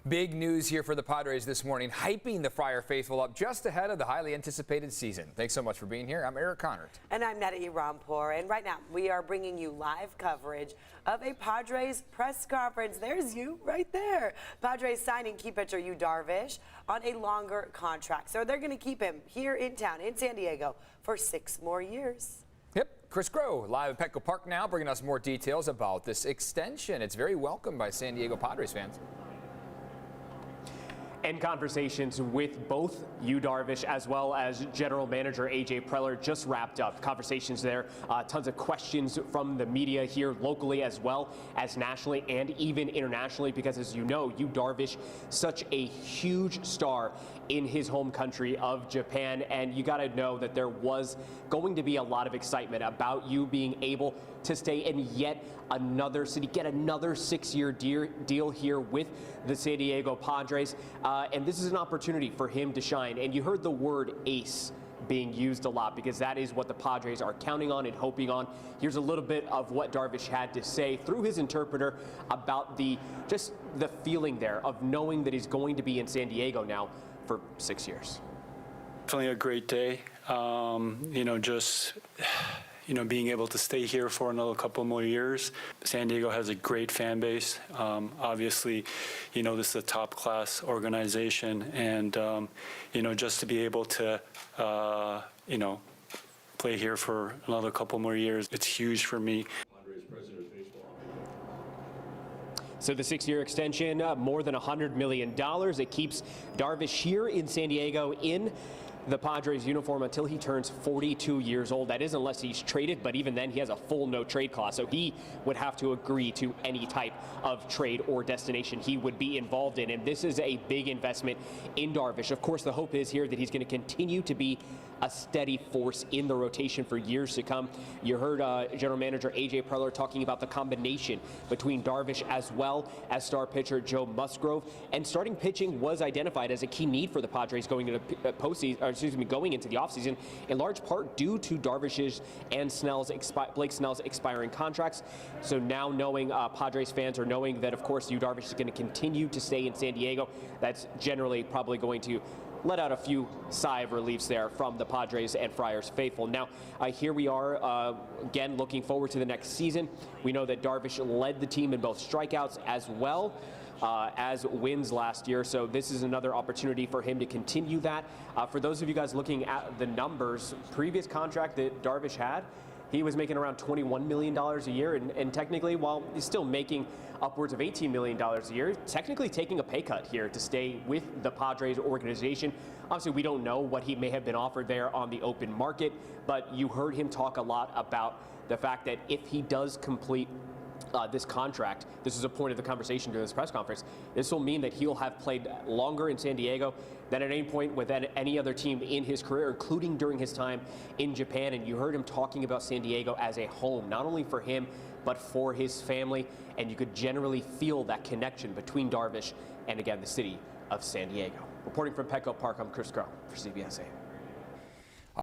Big news here for the Padres this morning, hyping the Friar faithful up just ahead of the highly anticipated season. Thanks so much for being here. I'm Eric Connert. And I'm Netta Rampur. And right now, we are bringing you live coverage of a Padres press conference. There's you right there. Padres signing key pitcher Yu Darvish on a longer contract. So they're going to keep him here in town, in San Diego, for 6 more years. Yep, Chris Groh live at Petco Park now, bringing us more details about this extension. It's very welcome by San Diego Padres fans. And conversations with both Yu Darvish as well as General Manager A.J. Preller just wrapped up. Conversations there, tons of questions from the media here locally as well as nationally and even internationally, because as you know, Yu Darvish, such a huge star in his home country of Japan, and you got to know that there was going to be a lot of excitement about you being able to stay in yet another city, get another 6-year deal here with the San Diego Padres. And this is an opportunity for him to shine. And you heard the word ace being used a lot because that is what the Padres are counting on and hoping on. Here's a little bit of what Darvish had to say through his interpreter about just the feeling there of knowing that he's going to be in San Diego now for 6 years. Definitely a great day. Being able to stay here for another couple more years. San Diego has a great fan base. Obviously, this is a top-class organization, and just to be able to, play here for another couple more years, it's huge for me. So the 6-year extension, more than $100 million. It keeps Darvish here in San Diego in the Padres uniform until he turns 42 years old. That is unless he's traded, but even then he has a full no-trade clause, so he would have to agree to any type of trade or destination he would be involved in. And this is a big investment in Darvish. Of course, the hope is here that he's going to continue to be a steady force in the rotation for years to come. You heard General Manager A.J. Preller talking about the combination between Darvish as well as star pitcher Joe Musgrove, and starting pitching was identified as a key need for the Padres going into going into the offseason, in large part due to Darvish's and Blake Snell's expiring contracts. So now knowing Padres fans are knowing that, of course, Yu Darvish is going to continue to stay in San Diego, that's generally probably going to let out a few sigh of reliefs there from the Padres and Friars faithful. Now, here we are again looking forward to the next season. We know that Darvish led the team in both strikeouts as well as wins last year, so this is another opportunity for him to continue that. For those of you guys looking at the numbers, previous contract that Darvish had, he was making around $21 million a year, and technically, while he's still making upwards of $18 million a year, technically taking a pay cut here to stay with the Padres organization. Obviously, we don't know what he may have been offered there on the open market, but you heard him talk a lot about the fact that if he does complete this contract, this is a point of the conversation during this press conference, this will mean that he'll have played longer in San Diego than at any point with any other team in his career, including during his time in Japan. And you heard him talking about San Diego as a home, not only for him, but for his family. And you could generally feel that connection between Darvish and, again, the city of San Diego. Reporting from Petco Park, I'm Chris Groh for CBS 8.